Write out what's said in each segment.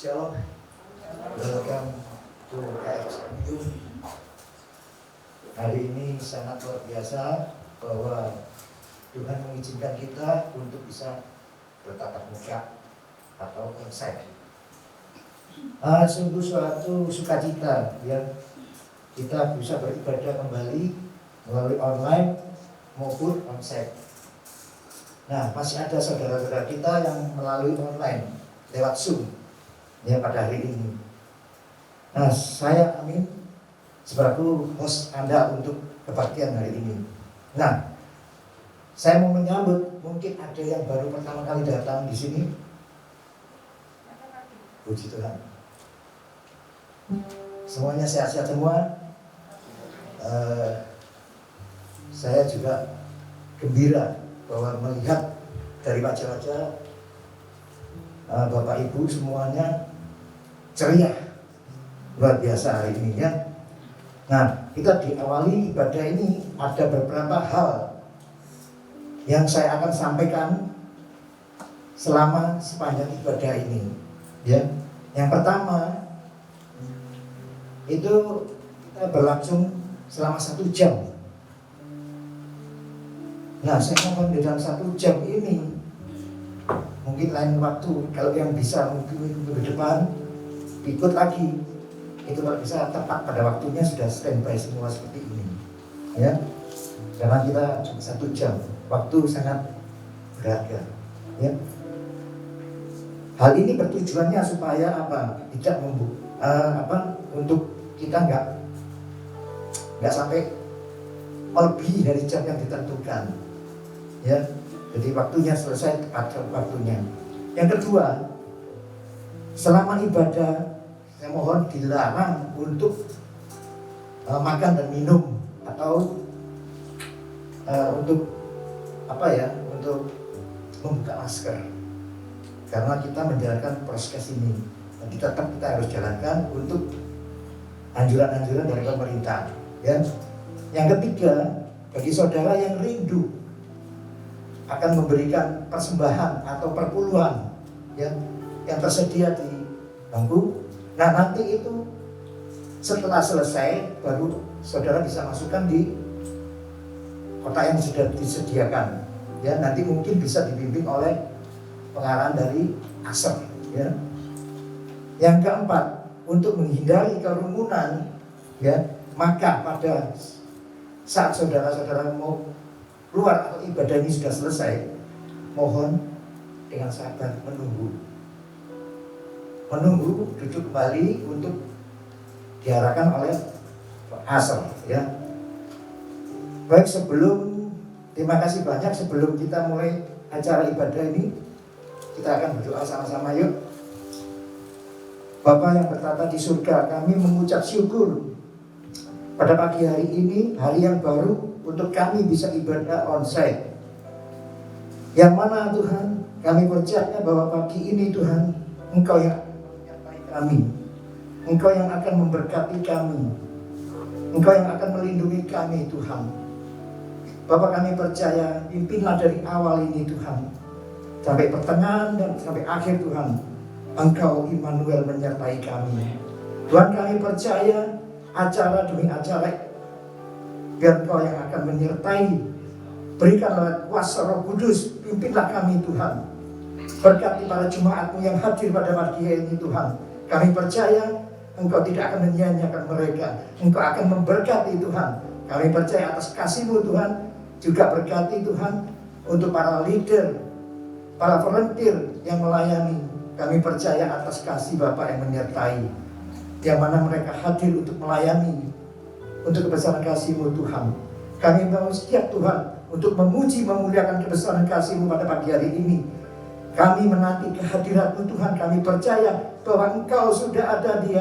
Shalom, welcome to KXMU. Hari ini sangat luar biasa bahwa Tuhan mengizinkan kita untuk bisa bertatap muka atau onsite. Sungguh suatu sukacita ya, kita bisa beribadah kembali melalui online maupun onsite. Nah, masih ada saudara-saudara kita yang melalui online lewat Zoom ya pada hari ini. Nah, saya Amin sebagai host Anda untuk kebaktian hari ini. Nah, saya mau menyambut, mungkin ada yang baru pertama kali datang di sini. Puji Tuhan. Semuanya sehat-sehat semua. Saya juga gembira bahwa melihat dari wajah-wajah Bapak Ibu semuanya ceria luar biasa hari ini ya. Nah, kita diawali ibadah ini ada beberapa hal yang saya akan sampaikan selama sepanjang ibadah ini ya. Yang pertama itu kita berlangsung selama 1 jam. Nah, saya mohon di dalam 1 jam ini, mungkin lain waktu kalau yang bisa mungkin minggu ke depan ikut lagi, itu kalau bisa tepat pada waktunya sudah standby semua seperti ini ya, karena kita cuma 1 jam, waktu sangat berharga ya. Hal ini bertujuannya supaya apa? Tidak untuk kita nggak sampai melebihi dari jam yang ditentukan ya. Jadi waktunya selesai tepat waktunya. Yang kedua, selama ibadah saya mohon dilarang untuk makan dan minum atau untuk untuk membuka masker, karena kita menjalankan proses ini. Jadi tetap kita harus jalankan untuk anjuran-anjuran dari pemerintah ya. Yang ketiga, bagi saudara yang rindu akan memberikan persembahan atau perpuluhan ya, yang tersedia di bangku. Nah, nanti itu setelah selesai baru saudara bisa masukkan di kotak yang sudah disediakan ya. Nanti mungkin bisa dibimbing oleh pengarahan dari ASER ya. Yang keempat, untuk menghindari kerumunan ya, maka pada saat saudara-saudara mau keluar atau ibadah ini sudah selesai, mohon dengan sabar menunggu duduk kembali untuk diarahkan oleh ASER ya. Baik, terima kasih banyak. Sebelum kita mulai acara ibadah ini, kita akan berdoa sama-sama yuk. Bapa yang bertata di surga, kami mengucap syukur pada pagi hari ini, hari yang baru untuk kami bisa ibadah onsite. Yang mana Tuhan, kami percaya bahwa pagi ini Tuhan, Engkau yang akan menyertai kami, Engkau yang akan memberkati kami, Engkau yang akan melindungi kami Tuhan. Bapak, kami percaya, pimpinlah dari awal ini Tuhan sampai pertengahan dan sampai akhir Tuhan, Engkau Immanuel menyertai kami. Tuhan, kami percaya acara demi acara, biar Engkau yang akan menyertai. Berikanlah kuasa Roh Kudus, pimpinlah kami Tuhan. Berkati para jemaat-Mu yang hadir pada pagi ini Tuhan. Kami percaya Engkau tidak akan menyia-nyiakan mereka. Engkau akan memberkati Tuhan. Kami percaya atas kasih-Mu Tuhan. Juga berkati Tuhan untuk para leader, para volunteer yang melayani. Kami percaya atas kasih Bapak yang menyertai, yang mana mereka hadir untuk melayani, untuk kebesaran kasih-Mu Tuhan. Kami mau siap Tuhan untuk memuji, memuliakan kebesaran kasih-Mu pada pagi hari ini. Kami menanti kehadirat-Mu Tuhan. Kami percaya bahwa Engkau sudah ada di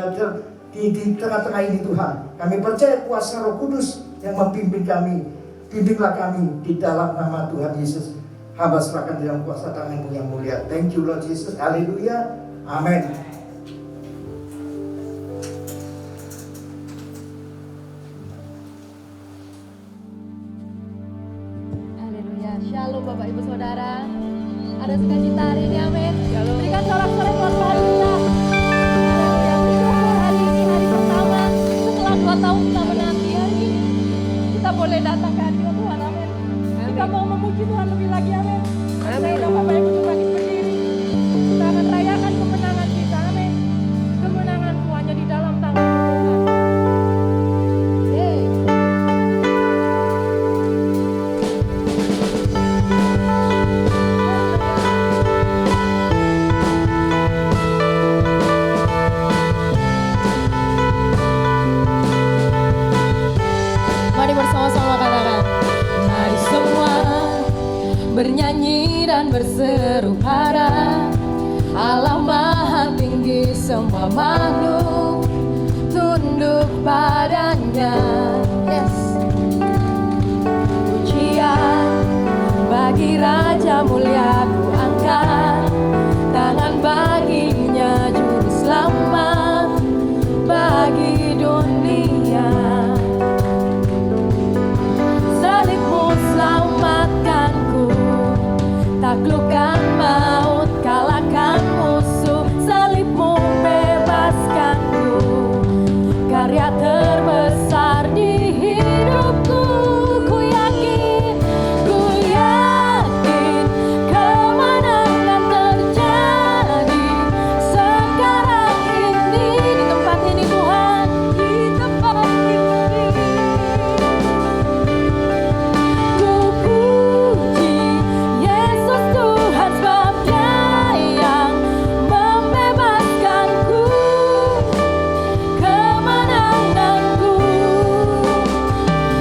tengah-tengah ini Tuhan. Kami percaya kuasa Roh Kudus yang membimbing kami. Bimbinglah kami di dalam nama Tuhan Yesus. Hamba serahkan di dalam kuasa tangan-Mu yang mulia. Thank you Lord Jesus. Haleluya. Amin. Shalom Bapak Ibu Saudara. Ada sukacita hari ini, amin. Berikan sorak-sorai buat Tuhan kita. semua makhluk tunduk padanya. Yes. Pujian bagi Raja mulia, ku angkat tangan baginya, juru selamat bagi dunia. Salibmu selamatkanku, taklukkan maut, kalahkan musuh. Salibmu bebaskanku, karya terbesar di hidupku. Ku yakin kemenangan terjadi sekarang ini. Di tempat ini Tuhan, di tempat ini ku puji Yesus Tuhan, sebab Dia yang membebaskanku, kemenanganku.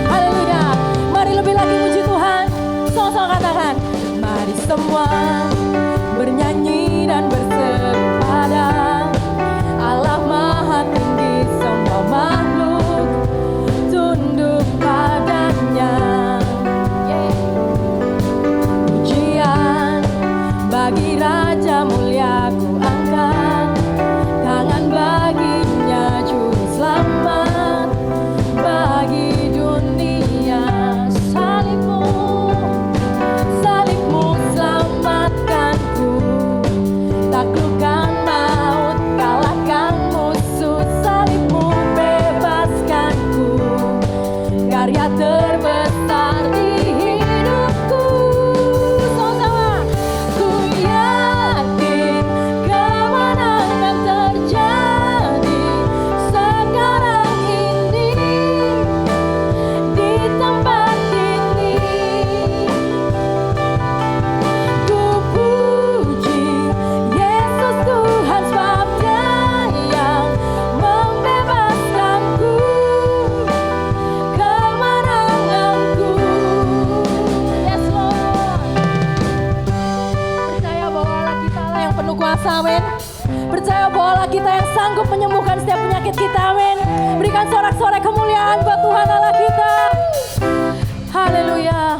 Haleluya. Mari lebih lagi puji Tuhan. Sama-sama katakan, mari semua bernyanyi dan berseru pada Allah Maha Tinggi, semua makhluk tunduk padanya. Pujian bagi Raja mulia, ku angkat tangan baginya, juru selamat bagi dunia. Salibmu selamatkanku, taklukkan maut, kalahkan musuh. Salibmu bebaskanku, karya terbesar di hidupku. Sama-sama, ku yakin kemenangan terjadi sekarang ini, di tempat ini. Ku puji Yesus Tuhan, sebab Dia yang membebaskanku, kemenanganku. Yes Lord. Percaya bahwa Allah kita lah yang penuh kuasa, amin. Percaya bahwa Allah kita yang sanggup menyembuhkan setiap penyakit kita, amin. Berikan sorak-sorai kemuliaan buat Tuhan Allah kita. Haleluya.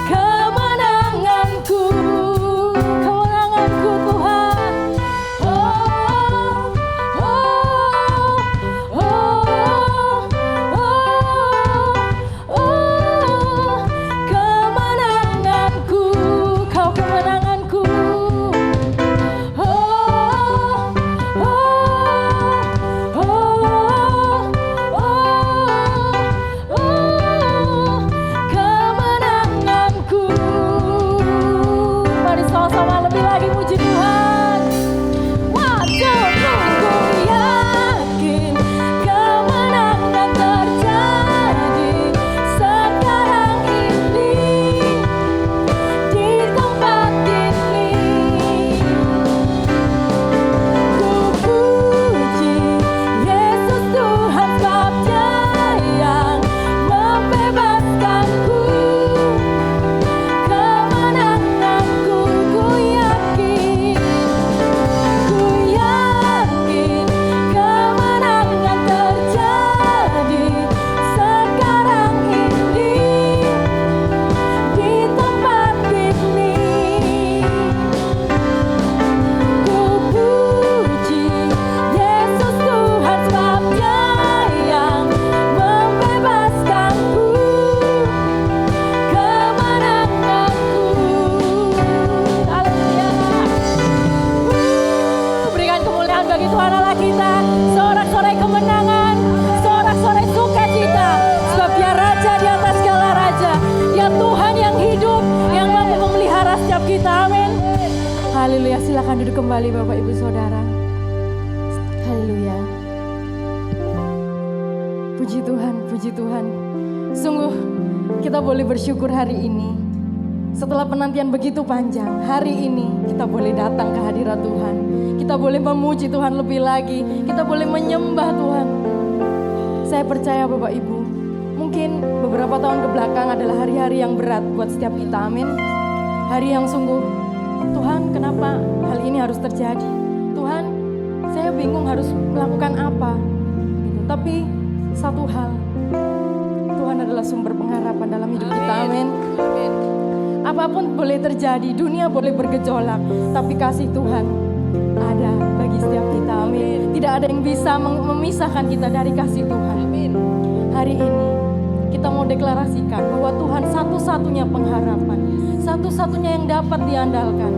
Kemenanganku, kemenanganku Tuhan. Kemenanganku, kau kemenanganku. Kemenanganku. Mari sama-sama lebih lagi puji Tuhan. One, two, three. Ku yakin kemenangan terjadi sekarang ini, di tempat ini. Ku puji Yesus Tuhan, sebab Dia yang membebaskanku, kemenanganku. Ku yakin kemenangan terjadi sekarang ini, di tempat ini. Ku puji Yesus Tuhan, sebab Dia yang membebaskanku, kemenanganku. Haleluya. Berikan kemuliaan bagi Tuhan Allah kita. Sorak-sorai kemenangan, sorak-sorai sukacita, sebab Dia Raja di atas segala raja. Dia Tuhan yang hidup, yang mampu memelihara setiap kita, amin. Haleluya. Silakan duduk kembali Bapak Ibu Saudara. Haleluya. Puji Tuhan, puji Tuhan. Sungguh kita boleh bersyukur hari ini. Setelah penantian begitu panjang, hari ini kita boleh datang ke hadirat Tuhan. Kita boleh memuji Tuhan lebih lagi. Kita boleh menyembah Tuhan. Saya percaya Bapak Ibu, Mungkin beberapa tahun ke belakang adalah hari-hari yang berat buat setiap kita, amin. Hari yang sungguh, Tuhan kenapa hal ini harus terjadi? Tuhan, saya bingung harus melakukan apa. Gitu. Tapi satu hal, Tuhan adalah sumber pengharapan dalam hidup kita, amin. Apapun boleh terjadi, dunia boleh bergejolak, tapi kasih Tuhan ada bagi setiap kita, amin. Tidak ada yang bisa memisahkan kita dari kasih Tuhan. Hari ini kita mau deklarasikan bahwa Tuhan satu-satunya pengharapan, satu-satunya yang dapat diandalkan,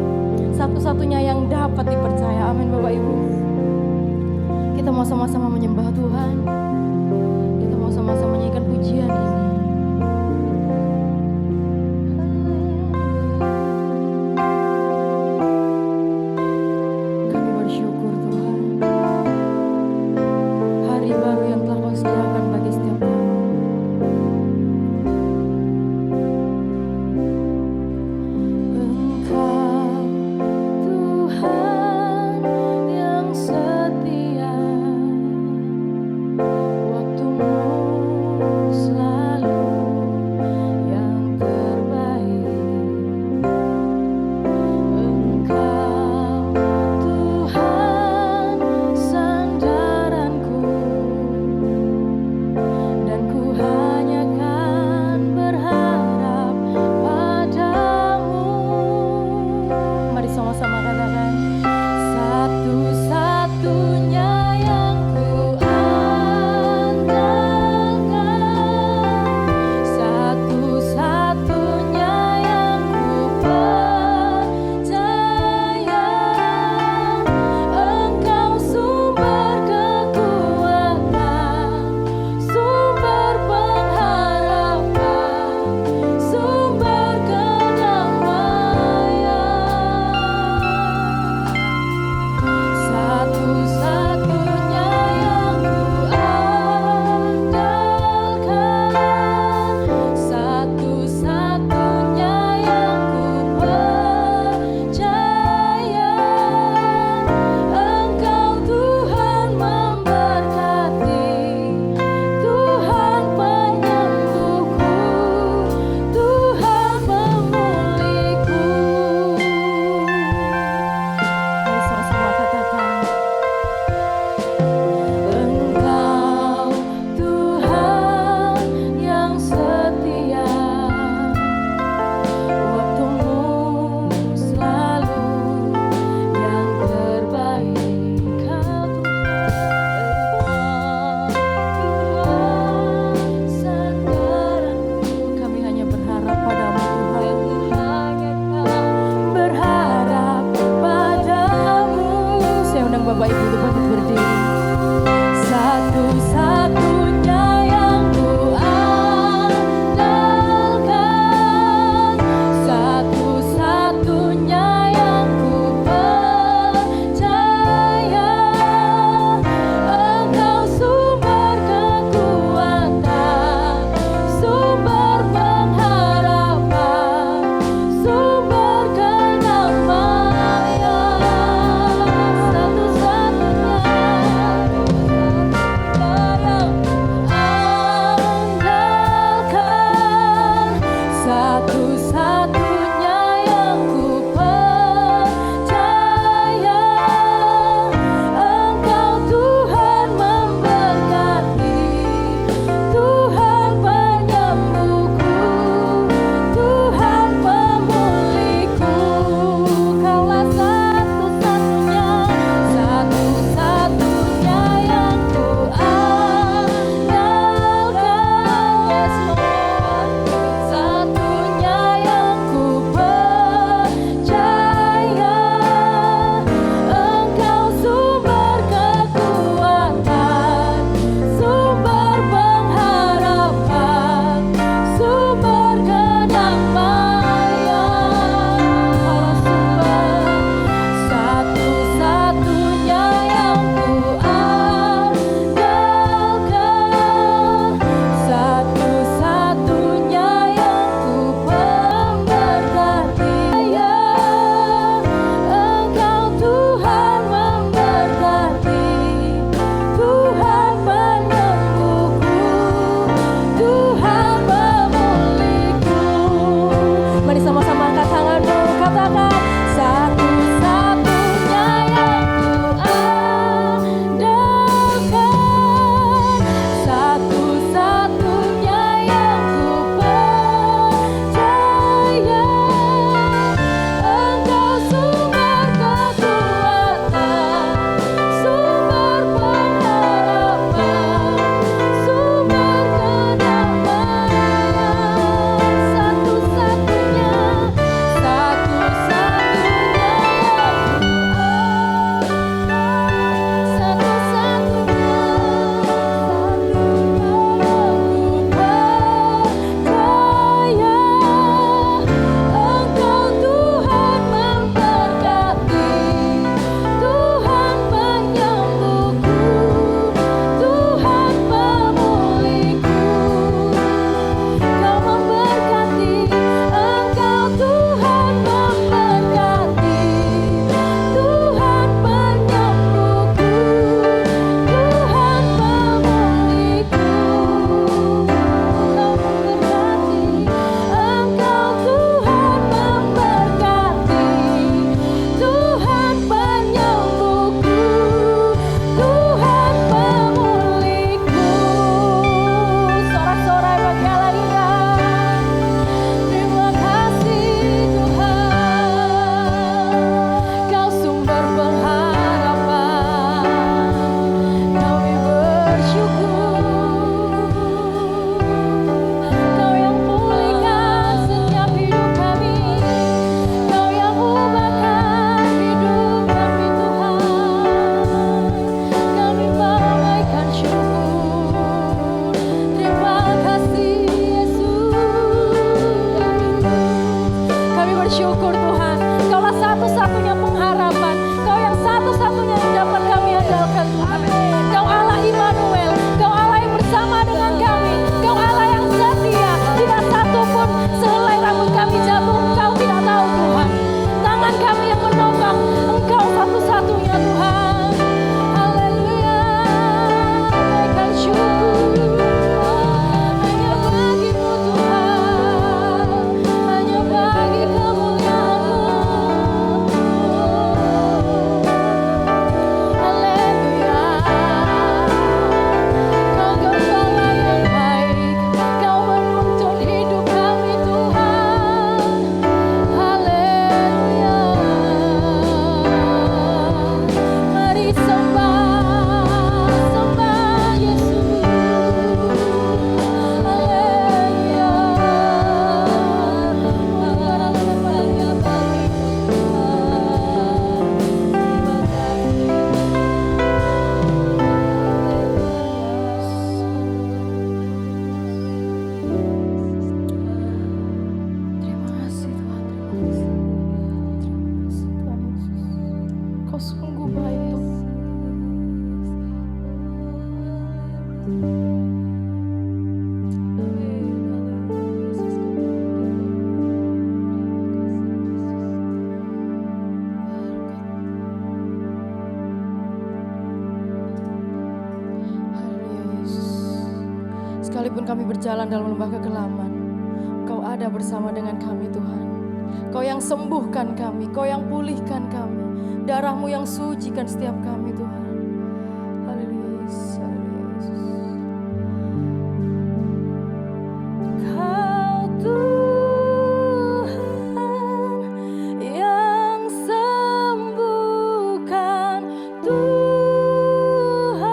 satu-satunya yang dapat dipercaya. Amin Bapak Ibu. Kita mau sama-sama menyembah Tuhan. Kita mau sama-sama menyanyikan pujian ini. Kami bersyukur Tuhan. Hari baru yang telah Kau sediakan bagi setiap kami. Tuhan yang setia, Sekalipun kami berjalan dalam lembah kegelapan, Engkau ada bersama dengan kami Tuhan. Kau yang sembuhkan kami, Kau yang pulihkan kami. Darah-Mu yang sucikan setiap kami Tuhan. Haleluya Yesus, haleluya Yesus. Kau Tuhan yang sembuhkan, Tuhan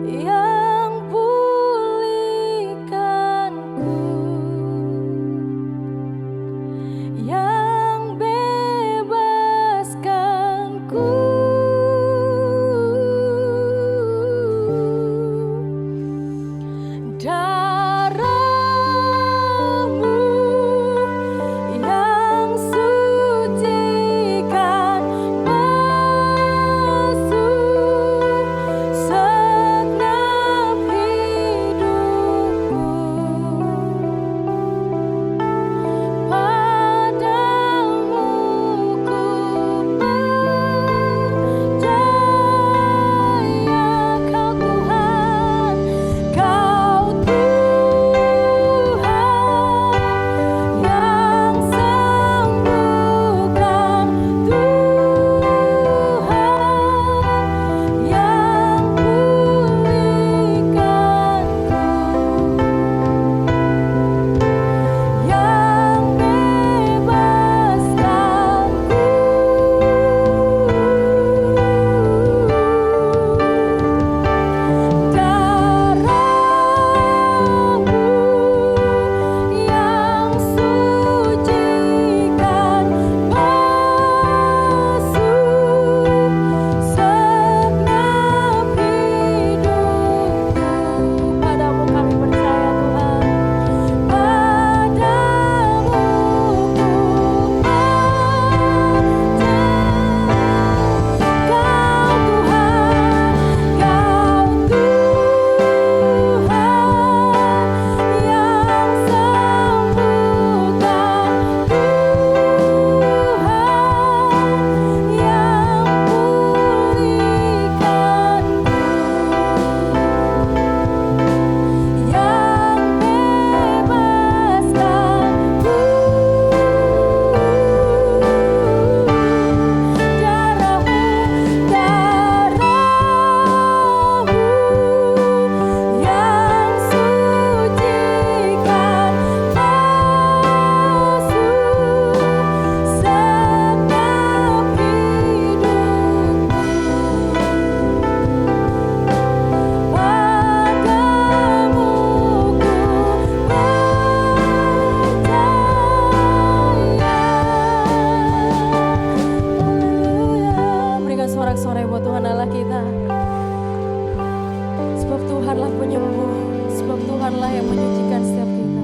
yang pulihkanku, yang bebaskanku. Darah-Mu yang sucikan basuh segenap hidupku. Padamu ku percaya, Kau Tuhan, Kau Tuhan yang sembuhkan, Tuhan yang pulihkanku, yang bebaskanku. Darah-Mu yang sucikan basuh segenap hidupku. Padamu kami percaya Tuhan, padamu ku berikan sorak-sorai buat Tuhan Allah kita. Sebab Tuhanlah penyembuh, sebab Tuhanlah yang menyucikan setiap kita.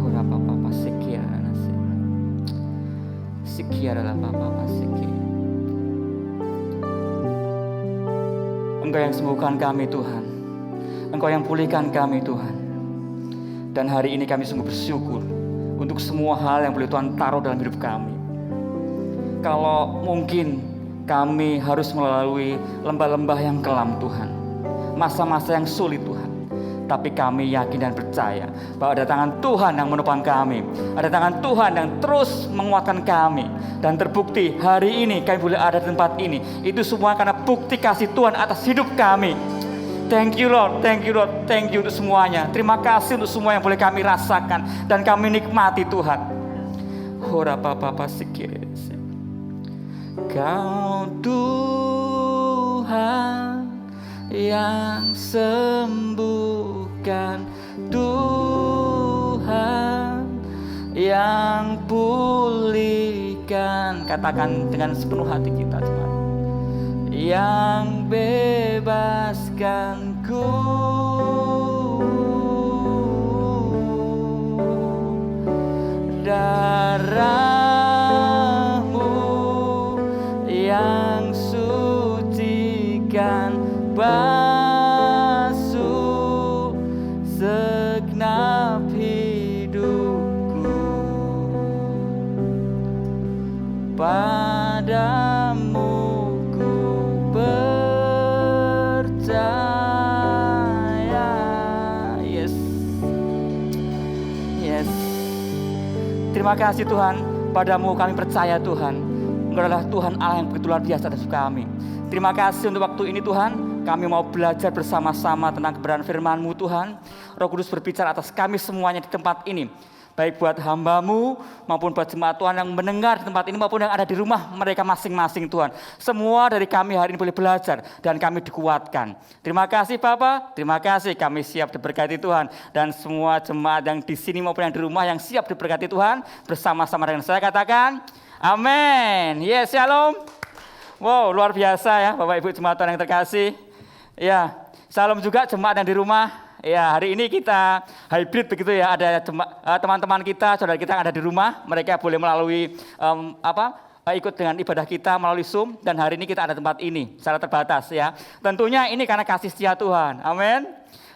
Ora papa sikia nasi. Sikia adalah papa sikia. Engkau yang sembuhkan kami Tuhan. Engkau yang pulihkan kami Tuhan. Dan hari ini kami sungguh bersyukur untuk semua hal yang boleh Tuhan taruh dalam hidup kami. Kalau mungkin kami harus melalui lembah-lembah yang kelam Tuhan, masa-masa yang sulit Tuhan, tapi kami yakin dan percaya bahwa ada tangan Tuhan yang menopang kami, ada tangan Tuhan yang terus menguatkan kami. Dan terbukti hari ini kami boleh ada di tempat ini, itu semua karena bukti kasih Tuhan atas hidup kami. Thank you Lord, thank you Lord, thank you untuk semuanya. Terima kasih untuk semua yang boleh kami rasakan dan kami nikmati Tuhan. Ora papa sikir. Kau Tuhan yang sembuhkan, Tuhan yang pulihkan. Katakan dengan sepenuh hati kita Tuhan. Yang bebaskanku, darah-Mu yang suci basuh segenap hidupku. Padamu ku percaya. Yes. Yes. Terima kasih Tuhan, padamu kami percaya Tuhan. Engkau adalah Tuhan Allah yang begitu luar biasa atas kami. Terima kasih untuk waktu ini Tuhan. Kami mau belajar bersama-sama tentang kebenaran firman-Mu Tuhan. Roh Kudus berbicara atas kami semuanya di tempat ini. Baik buat hamba-Mu maupun buat jemaat Tuhan yang mendengar di tempat ini maupun yang ada di rumah mereka masing-masing Tuhan. Semua dari kami hari ini boleh belajar dan kami dikuatkan. Terima kasih Bapa, terima kasih kami siap diberkati Tuhan. Dan semua jemaat yang di sini maupun yang di rumah yang siap diberkati Tuhan bersama-sama dengan saya katakan amin. Yes, shalom. Wow, luar biasa ya Bapak Ibu jemaat Tuhan yang terkasih. Ya, shalom juga jemaat yang di rumah. Ya, hari ini kita hybrid begitu ya, ada teman-teman kita, saudara kita yang ada di rumah, mereka boleh melalui ikut dengan ibadah kita melalui Zoom, dan hari ini kita ada tempat ini secara terbatas ya. Tentunya ini karena kasih setia Tuhan, amin.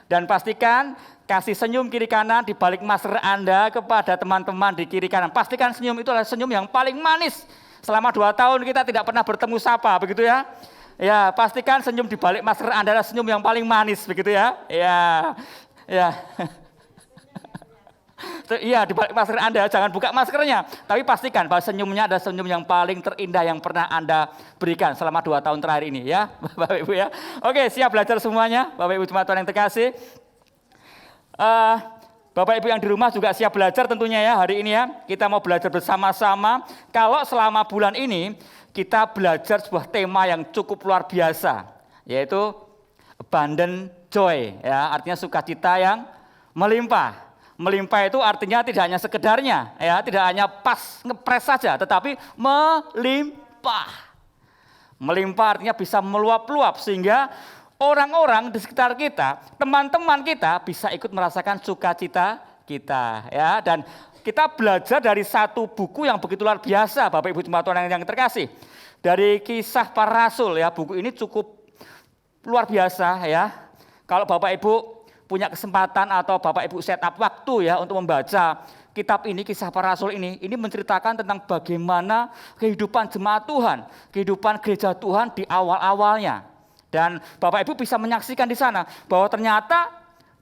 Dan pastikan kasih senyum kiri kanan di balik masker Anda kepada teman-teman di kiri kanan. Pastikan senyum itu adalah senyum yang paling manis. Selama 2 tahun kita tidak pernah bertemu sapa, begitu ya. Ya, pastikan senyum di balik masker Anda adalah senyum yang paling manis, begitu ya. Ya. Iya, di balik masker Anda, jangan buka maskernya. Tapi pastikan bahwa senyumnya adalah senyum yang paling terindah yang pernah Anda berikan selama 2 tahun terakhir ini ya, Bapak Ibu ya. Oke, siap belajar semuanya, Bapak Ibu jemaat Tuhan yang terkasih. Bapak Ibu yang di rumah juga siap belajar tentunya ya hari ini ya. Kita mau belajar bersama-sama. Kalau selama bulan ini kita belajar sebuah tema yang cukup luar biasa, yaitu abundant joy ya, artinya sukacita yang melimpah. Melimpah itu artinya tidak hanya sekedarnya ya, tidak hanya pas ngepres saja, tetapi melimpah. Melimpah artinya bisa meluap-luap sehingga orang-orang di sekitar kita, teman-teman kita bisa ikut merasakan sukacita kita ya. Dan kita belajar dari satu buku yang begitu luar biasa Bapak Ibu jemaat Tuhan yang terkasih. Dari Kisah Para Rasul ya, buku ini cukup luar biasa ya. Kalau Bapak Ibu punya kesempatan atau Bapak Ibu set up waktu ya untuk membaca kitab ini, Kisah Para Rasul ini menceritakan tentang bagaimana kehidupan jemaat Tuhan, kehidupan gereja Tuhan di awal-awalnya. Dan Bapak Ibu bisa menyaksikan di sana bahwa ternyata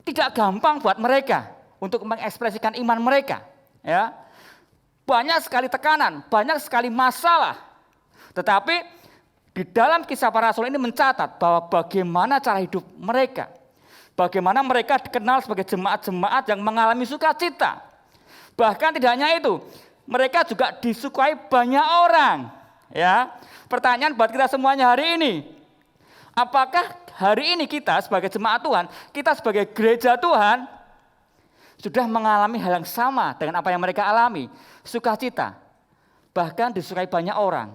tidak gampang buat mereka untuk mengekspresikan iman mereka. Ya, banyak sekali tekanan, banyak sekali masalah. Tetapi di dalam Kisah Para Rasul ini mencatat bahwa bagaimana cara hidup mereka, bagaimana mereka dikenal sebagai jemaat-jemaat yang mengalami sukacita. Bahkan tidak hanya itu, mereka juga disukai banyak orang. Ya, pertanyaan buat kita semuanya hari ini, apakah hari ini kita sebagai jemaat Tuhan, kita sebagai gereja Tuhan, sudah mengalami hal yang sama dengan apa yang mereka alami, sukacita, bahkan disukai banyak orang.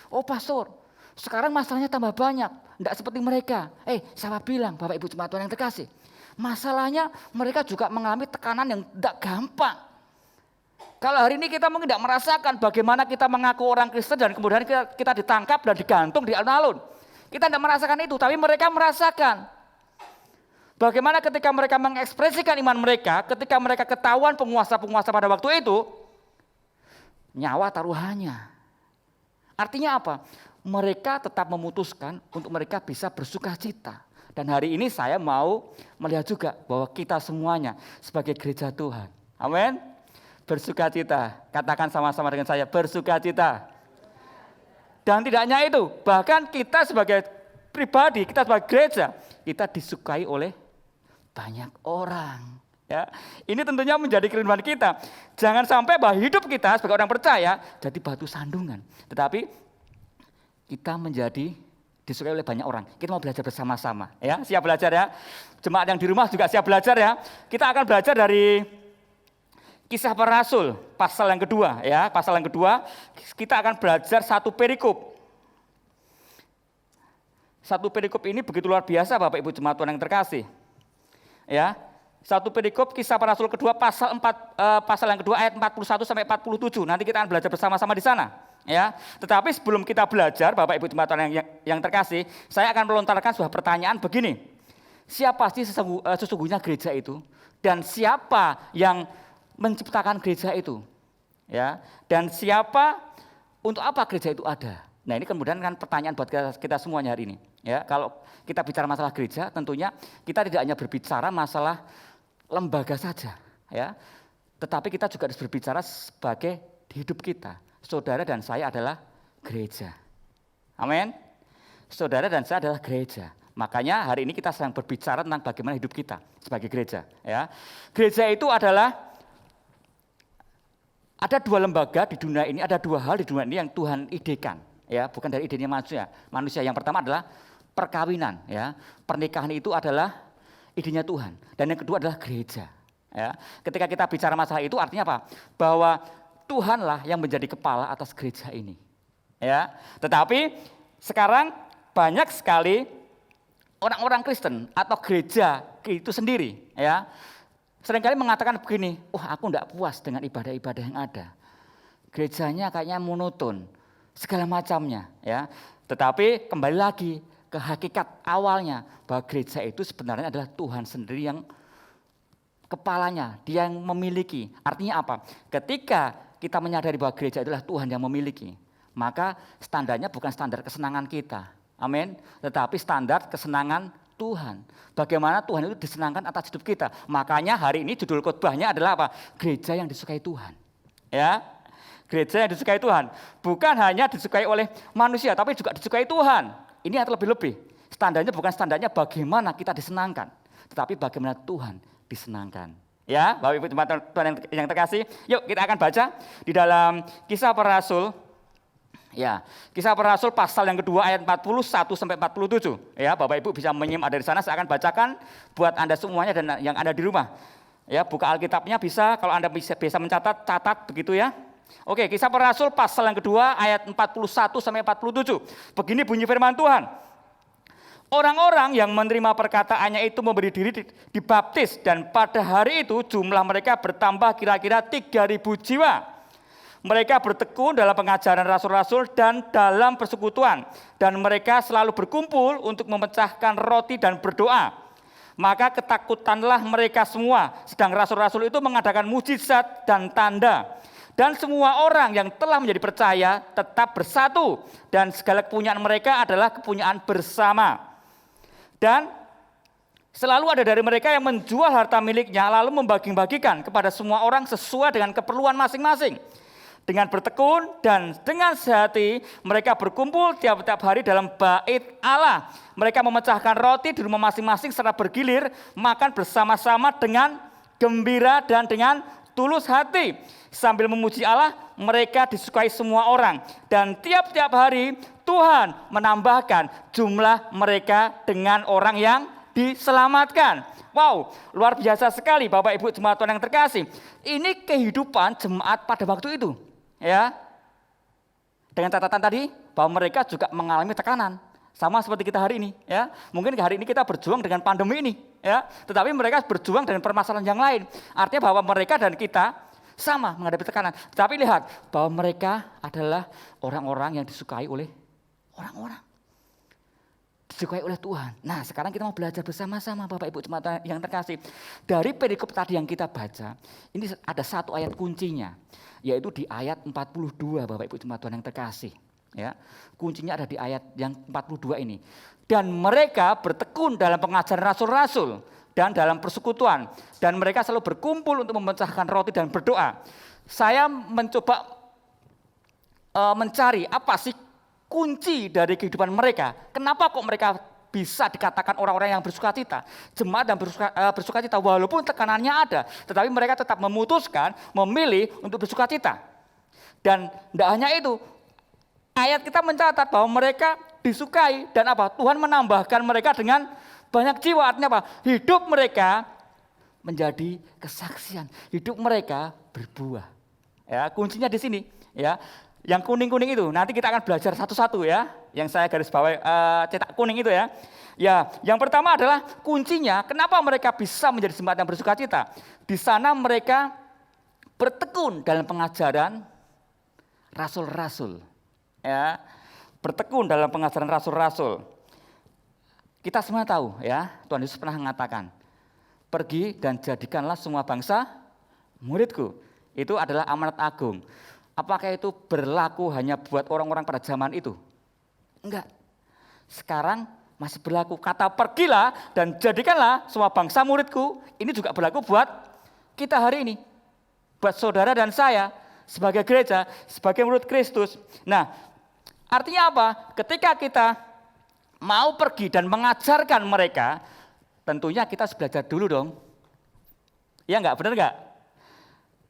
Oh pastor, sekarang masalahnya tambah banyak, tidak seperti mereka. Siapa bilang Bapak Ibu jemaat Tuhan yang terkasih, masalahnya mereka juga mengalami tekanan yang tidak gampang. Kalau hari ini kita mungkin tidak merasakan bagaimana kita mengaku orang Kristen dan kemudian kita ditangkap dan digantung di alun-alun. Kita tidak merasakan itu, tapi mereka merasakan. Bagaimana ketika mereka mengekspresikan iman mereka, ketika mereka ketahuan penguasa-penguasa pada waktu itu, nyawa taruhannya. Artinya apa? Mereka tetap memutuskan untuk mereka bisa bersukacita. Dan hari ini saya mau melihat juga bahwa kita semuanya sebagai gereja Tuhan, amin, bersukacita. Katakan sama-sama dengan saya, bersukacita. Dan tidak hanya itu, bahkan kita sebagai pribadi, kita sebagai gereja, kita disukai oleh banyak orang. Ya, ini tentunya menjadi kerinduan kita. Jangan sampai bahwa hidup kita sebagai orang percaya jadi batu sandungan. Tetapi kita menjadi disukai oleh banyak orang. Kita mau belajar bersama-sama. Ya, siap belajar ya. Jemaat yang di rumah juga siap belajar ya. Kita akan belajar dari Kisah Para Rasul, pasal yang kedua ya. Pasal yang kedua kita akan belajar satu perikop. Satu perikop ini begitu luar biasa Bapak Ibu jemaat Tuhan yang terkasih. Ya, satu perikop Kisah Para Rasul kedua pasal yang kedua ayat 41 sampai 47. Nanti kita akan belajar bersama-sama di sana. Ya, tetapi sebelum kita belajar, Bapak Ibu jemaat Tuhan yang terkasih, saya akan melontarkan sebuah pertanyaan begini. Siapa sih sesungguhnya gereja itu? Dan siapa yang menciptakan gereja itu? Ya, dan siapa, untuk apa gereja itu ada? Nah, ini kemudian kan pertanyaan buat kita semuanya hari ini. Ya, kalau kita bicara masalah gereja, tentunya kita tidak hanya berbicara masalah lembaga saja, ya. Tetapi kita juga harus berbicara sebagai hidup kita. Saudara dan saya adalah gereja. Amin. Saudara dan saya adalah gereja. Makanya hari ini kita sedang berbicara tentang bagaimana hidup kita sebagai gereja. Ya, gereja itu adalah, ada dua lembaga di dunia ini, ada dua hal di dunia ini yang Tuhan idekan. Ya, bukan dari idenya manusia. Yang pertama adalah perkawinan. Ya, pernikahan itu adalah idenya Tuhan. Dan yang kedua adalah gereja. Ya, ketika kita bicara masalah itu artinya apa? Bahwa Tuhanlah yang menjadi kepala atas gereja ini. Ya, tetapi sekarang banyak sekali orang-orang Kristen atau gereja itu sendiri, ya, seringkali mengatakan begini, aku enggak puas dengan ibadah-ibadah yang ada. Gerejanya kayaknya monoton, segala macamnya, ya. Tetapi kembali lagi ke hakikat awalnya bahwa gereja itu sebenarnya adalah Tuhan sendiri yang kepalanya, dia yang memiliki. Artinya apa? Ketika kita menyadari bahwa gereja adalah Tuhan yang memiliki, maka standarnya bukan standar kesenangan kita. Amin. Tetapi standar kesenangan Tuhan. Bagaimana Tuhan itu disenangkan atas hidup kita. Makanya hari ini judul khotbahnya adalah apa? Gereja yang disukai Tuhan. Ya. Gereja yang disukai Tuhan. Bukan hanya disukai oleh manusia, tapi juga disukai Tuhan. Ini yang lebih-lebih. Standarnya bukan standarnya bagaimana kita disenangkan, tetapi bagaimana Tuhan disenangkan. Ya, Bapak Ibu jemaat Tuhan yang terkasih, yuk kita akan baca di dalam Kisah Para Rasul. Ya, Kisah Para Rasul pasal yang kedua ayat 41 sampai 47. Ya, Bapak Ibu bisa menyimak dari sana, saya akan bacakan buat Anda semuanya dan yang ada di rumah. Ya, buka Alkitabnya bisa, kalau Anda bisa mencatat, catat begitu ya. Oke, Kisah Para Rasul pasal yang kedua ayat 41 sampai 47. Begini bunyi firman Tuhan. Orang-orang yang menerima perkataannya itu memberi diri dibaptis, dan pada hari itu jumlah mereka bertambah kira-kira 3.000 jiwa. Mereka bertekun dalam pengajaran rasul-rasul dan dalam persekutuan, dan mereka selalu berkumpul untuk memecahkan roti dan berdoa. Maka ketakutanlah mereka semua, sedang rasul-rasul itu mengadakan mujizat dan tanda. Dan semua orang yang telah menjadi percaya tetap bersatu, dan segala kepunyaan mereka adalah kepunyaan bersama. Dan selalu ada dari mereka yang menjual harta miliknya lalu membagi-bagikan kepada semua orang sesuai dengan keperluan masing-masing. Dengan bertekun dan dengan sehati mereka berkumpul tiap-tiap hari dalam bait Allah. Mereka memecahkan roti di rumah masing-masing secara bergilir, makan bersama-sama dengan gembira dan dengan tulus hati. Sambil memuji Allah, mereka disukai semua orang. Dan tiap-tiap hari Tuhan menambahkan jumlah mereka dengan orang yang diselamatkan. Wow, luar biasa sekali Bapak Ibu jemaat Tuhan yang terkasih. Ini kehidupan jemaat pada waktu itu. Ya, dengan catatan tadi bahwa mereka juga mengalami tekanan sama seperti kita hari ini. Ya, mungkin hari ini kita berjuang dengan pandemi ini. Ya, tetapi mereka berjuang dengan permasalahan yang lain. Artinya bahwa mereka dan kita sama menghadapi tekanan. Tetapi lihat bahwa mereka adalah orang-orang yang disukai oleh orang-orang, disukai oleh Tuhan. Nah, sekarang kita mau belajar bersama-sama Bapak Ibu jemaat yang terkasih. Dari perikop tadi yang kita baca, ini ada satu ayat kuncinya, yaitu di ayat 42 Bapak Ibu jemaat Tuhan yang terkasih. Ya, kuncinya ada di ayat yang 42 ini. Dan mereka bertekun dalam pengajaran rasul-rasul dan dalam persekutuan, dan mereka selalu berkumpul untuk memecahkan roti dan berdoa. Saya mencoba mencari apa sih kunci dari kehidupan mereka. Kenapa kok mereka bisa dikatakan orang-orang yang bersukacita, jemaat dan bersukacita walaupun tekanannya ada, tetapi mereka tetap memutuskan, memilih untuk bersukacita. Dan tidak hanya itu, ayat kita mencatat bahwa mereka disukai dan apa? Tuhan menambahkan mereka dengan banyak jiwa. Artinya apa? Hidup mereka menjadi kesaksian, hidup mereka berbuah. Ya, kuncinya di sini. Ya, yang kuning-kuning itu nanti kita akan belajar satu-satu ya. Yang saya garis bawahi cetak kuning itu ya. Ya, yang pertama adalah kuncinya kenapa mereka bisa menjadi jemaat yang bersukacita. Di sana mereka bertekun dalam pengajaran rasul-rasul. ya, bertekun dalam pengajaran rasul-rasul. Kita semua tahu ya, Tuhan Yesus pernah mengatakan, pergi dan jadikanlah semua bangsa muridku. Itu adalah amanat agung. Apakah itu berlaku hanya buat orang-orang pada zaman itu? Enggak. Sekarang masih berlaku. Kata pergilah dan jadikanlah semua bangsa muridku. Ini juga berlaku buat kita hari ini. Buat saudara dan saya sebagai gereja, sebagai murid Kristus. Nah, artinya apa? Ketika kita mau pergi dan mengajarkan mereka, tentunya kita harus belajar dulu dong. Ya enggak, benar enggak?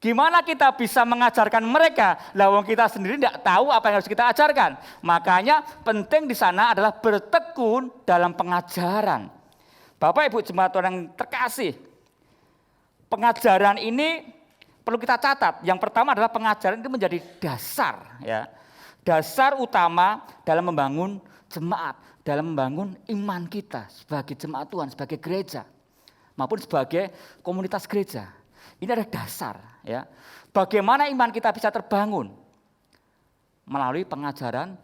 Gimana kita bisa mengajarkan mereka? Lah wong kita sendiri tidak tahu apa yang harus kita ajarkan. Makanya penting di sana adalah bertekun dalam pengajaran. Bapak Ibu jemaat Tuhan yang terkasih, pengajaran ini perlu kita catat. Yang pertama adalah pengajaran itu menjadi dasar, ya, dasar utama dalam membangun jemaat, dalam membangun iman kita sebagai jemaat Tuhan, sebagai gereja, maupun sebagai komunitas gereja. Ini adalah dasar, ya. Bagaimana iman kita bisa terbangun? Melalui pengajaran,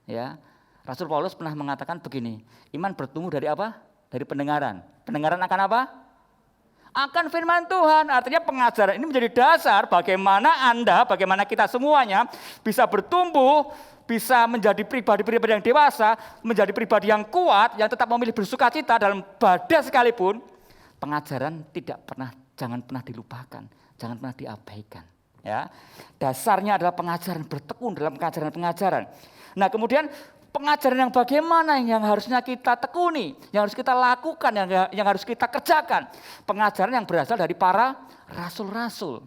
ya. Rasul Paulus pernah mengatakan begini, iman bertumbuh dari apa? Dari pendengaran. Pendengaran akan apa? Akan firman Tuhan. Artinya pengajaran ini menjadi dasar bagaimana Anda, bagaimana kita semuanya bisa bertumbuh, bisa menjadi pribadi-pribadi yang dewasa, menjadi pribadi yang kuat, yang tetap memilih bersukacita dalam badai sekalipun. Pengajaran jangan pernah dilupakan, jangan pernah diabaikan. Ya, dasarnya adalah pengajaran, bertekun dalam pengajaran. Nah, kemudian pengajaran yang bagaimana yang harusnya kita tekuni, yang harus kita lakukan, yang harus kita kerjakan. Pengajaran yang berasal dari para rasul-rasul.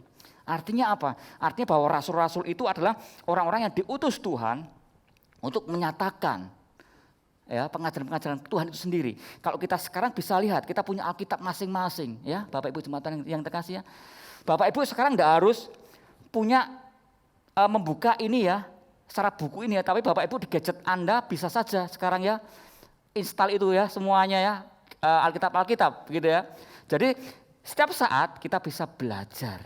Artinya apa? Artinya bahwa rasul-rasul itu adalah orang-orang yang diutus Tuhan untuk menyatakan, ya, pengajaran-pengajaran Tuhan itu sendiri. Kalau kita sekarang bisa lihat, kita punya Alkitab masing-masing, ya, Bapak Ibu jemaat yang terkasih ya. Bapak Ibu sekarang tidak harus punya membuka ini ya, secara buku ini ya, tapi Bapak Ibu di gadget Anda bisa saja sekarang ya, install itu ya semuanya ya, Alkitab begitu ya. Jadi setiap saat kita bisa belajar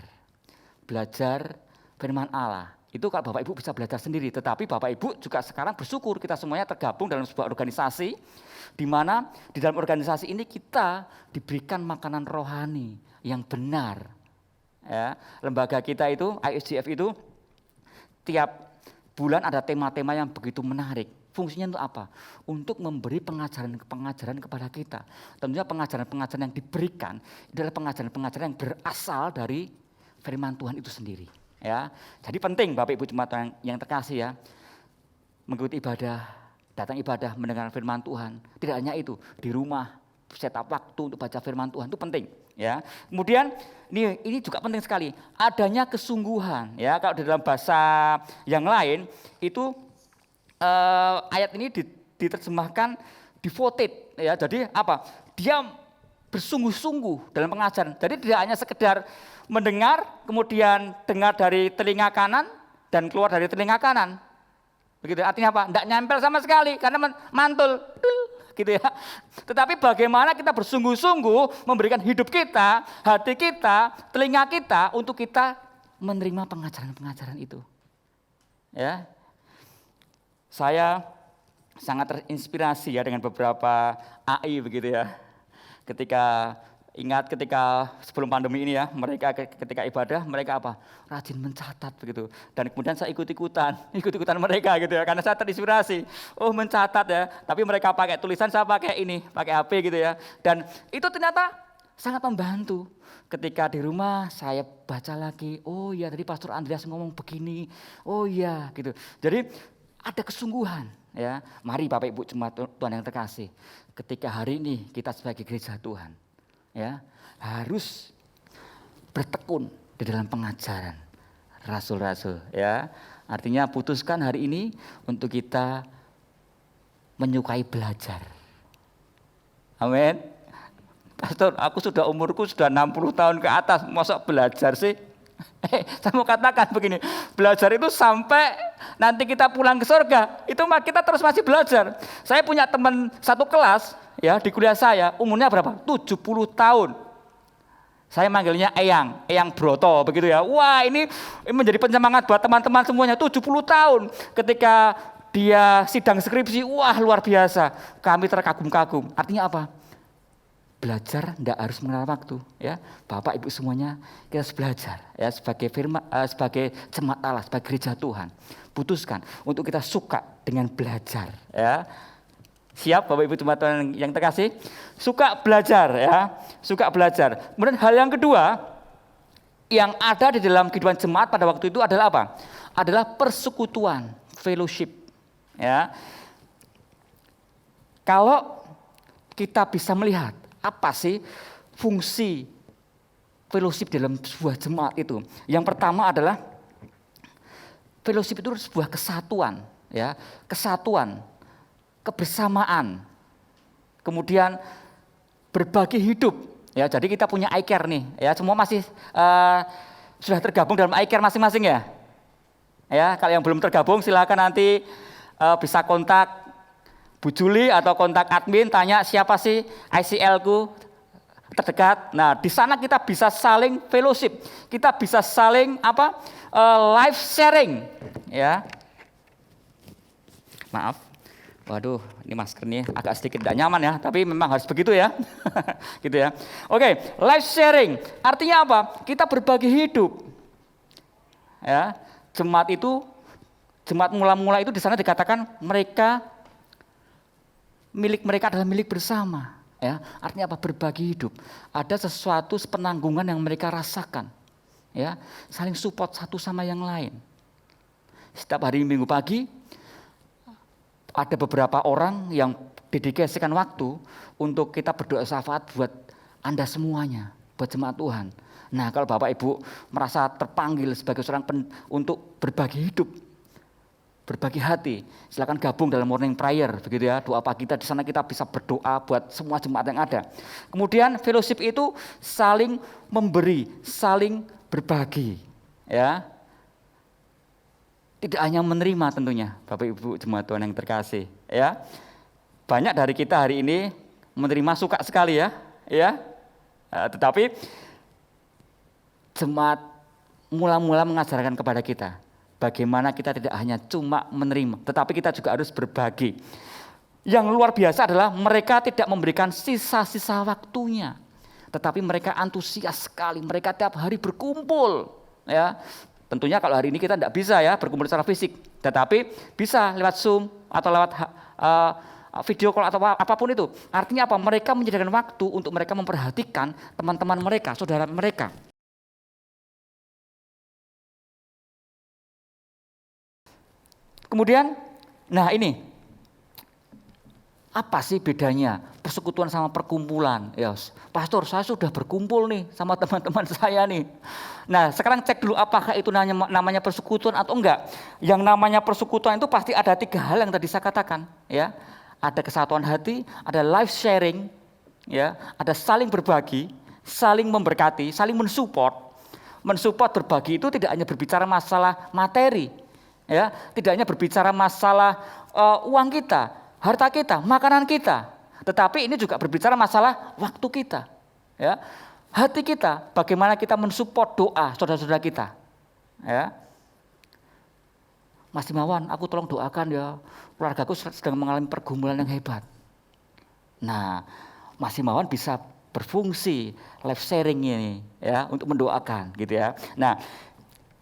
firman Allah. Itu kalau Bapak Ibu bisa belajar sendiri, tetapi Bapak Ibu juga sekarang bersyukur kita semuanya tergabung dalam sebuah organisasi, di mana di dalam organisasi ini kita diberikan makanan rohani yang benar. Ya, lembaga kita itu, ISGF itu, tiap bulan ada tema-tema yang begitu menarik. Fungsinya untuk apa? Untuk memberi pengajaran kepada kita. Tentunya pengajaran-pengajaran yang diberikan adalah pengajaran-pengajaran yang berasal dari firman Tuhan itu sendiri. Ya, jadi penting Bapak Ibu jemaat yang terkasih ya, mengikuti ibadah, datang ibadah, mendengar firman Tuhan. Tidak hanya itu, di rumah set up waktu untuk baca firman Tuhan itu penting. Ya, kemudian ini juga penting sekali, adanya kesungguhan. Ya, kalau di dalam bahasa yang lain itu ayat ini diterjemahkan devoted. Ya, jadi apa? Dia bersungguh-sungguh dalam pengajaran. Jadi tidak hanya sekedar mendengar, kemudian dengar dari telinga kanan dan keluar dari telinga kanan. Begitu, artinya apa? Tidak nyempel sama sekali karena mantul, gitu ya. Tetapi bagaimana kita bersungguh-sungguh memberikan hidup kita, hati kita, telinga kita untuk kita menerima pengajaran-pengajaran itu. Ya, saya sangat terinspirasi ya dengan beberapa AI begitu ya. Ketika sebelum pandemi ini ya, mereka ketika ibadah mereka apa? Rajin mencatat begitu. Dan kemudian saya ikut-ikutan mereka gitu ya, karena saya terinspirasi. Oh, mencatat ya, tapi mereka pakai tulisan, saya pakai HP gitu ya. Dan itu ternyata sangat membantu. Ketika di rumah saya baca lagi, oh ya tadi Pastor Andreas ngomong begini. Oh iya gitu. Jadi ada kesungguhan ya. Mari Bapak Ibu jemaat Tuhan yang terkasih, ketika hari ini kita sebagai gereja Tuhan ya harus bertekun di dalam pengajaran rasul-rasul ya. Artinya putuskan hari ini untuk kita menyukai belajar. Amin. Pastor, umurku sudah 60 tahun ke atas, masa belajar sih? Saya mau katakan begini, belajar itu sampai nanti kita pulang ke surga, itu kita terus masih belajar. Saya punya teman satu kelas ya di kuliah saya, umurnya berapa? 70 tahun. Saya manggilnya Eyang Broto begitu ya. Wah, ini menjadi penyemangat buat teman-teman semuanya. 70 tahun ketika dia sidang skripsi, wah luar biasa. Kami terkagum-kagum. Artinya apa? Belajar tidak harus mengenal waktu, ya. Bapak Ibu semuanya kita harus belajar, ya, sebagai jemaat Allah, sebagai gereja Tuhan. Putuskan untuk kita suka dengan belajar, ya. Siap Bapak Ibu jemaat Tuhan yang terkasih? Suka belajar, ya. Suka belajar. Kemudian hal yang kedua yang ada di dalam kehidupan jemaat pada waktu itu adalah apa? Adalah persekutuan, fellowship, ya. Kalau kita bisa melihat apa sih fungsi fellowship dalam sebuah jemaat itu? Yang pertama adalah fellowship itu sebuah kesatuan, ya, kesatuan, kebersamaan, kemudian berbagi hidup, ya. Jadi kita punya iCare nih, ya. Semua masih sudah tergabung dalam iCare masing-masing ya. Ya, kalau yang belum tergabung silakan nanti bisa kontak Bu Juli atau kontak admin, tanya siapa sih ICL-ku terdekat. Nah, di sana kita bisa saling fellowship, kita bisa saling live sharing, ya. Maaf, waduh, ini maskernya agak sedikit tidak nyaman ya, tapi memang harus begitu ya, gitu ya. Oke, live sharing, artinya apa? Kita berbagi hidup, ya. Jemaat mula-mula itu di sana dikatakan milik mereka adalah milik bersama, ya. Artinya apa? Berbagi hidup. Ada sesuatu penanggungan yang mereka rasakan, ya. Saling support satu sama yang lain. Setiap hari Minggu pagi ada beberapa orang yang dedikasikan waktu untuk kita berdoa syafaat buat Anda semuanya, buat jemaat Tuhan. Nah, kalau Bapak Ibu merasa terpanggil sebagai seorang untuk berbagi hidup, berbagi hati, silakan gabung dalam morning prayer, begitu ya, doa pagi kita. Di sana kita bisa berdoa buat semua jemaat yang ada. Kemudian fellowship itu saling memberi, saling berbagi, ya. Tidak hanya menerima tentunya, Bapak Ibu jemaat Tuhan yang terkasih, ya. Banyak dari kita hari ini menerima suka sekali ya, ya. Tetapi jemaat mula-mula mengajarkan kepada kita bagaimana kita tidak hanya cuma menerima, tetapi kita juga harus berbagi. Yang luar biasa adalah mereka tidak memberikan sisa-sisa waktunya, tetapi mereka antusias sekali. Mereka tiap hari berkumpul, ya. Tentunya kalau hari ini kita tidak bisa ya berkumpul secara fisik, tetapi bisa lewat Zoom atau lewat video call atau apapun itu. Artinya apa? Mereka menyediakan waktu untuk mereka memperhatikan teman-teman mereka, saudara mereka. Kemudian, nah ini, apa sih bedanya persekutuan sama perkumpulan? Ya, Pastor, saya sudah berkumpul nih sama teman-teman saya nih. Nah, sekarang cek dulu apakah itu namanya persekutuan atau enggak. Yang namanya persekutuan itu pasti ada 3 hal yang tadi saya katakan, ya. Ada kesatuan hati, ada life sharing, ya, ada saling berbagi, saling memberkati, saling mensupport. Mensupport berbagi itu tidak hanya berbicara masalah materi, ya, tidak hanya berbicara masalah uang kita, harta kita, makanan kita, tetapi ini juga berbicara masalah waktu kita, ya, hati kita, bagaimana kita mensupport doa saudara-saudara kita, ya. Mas Himawan, aku tolong doakan ya, keluargaku sedang mengalami pergumulan yang hebat. Nah, Mas Himawan bisa berfungsi live sharing ini, ya, untuk mendoakan, gitu ya. Nah,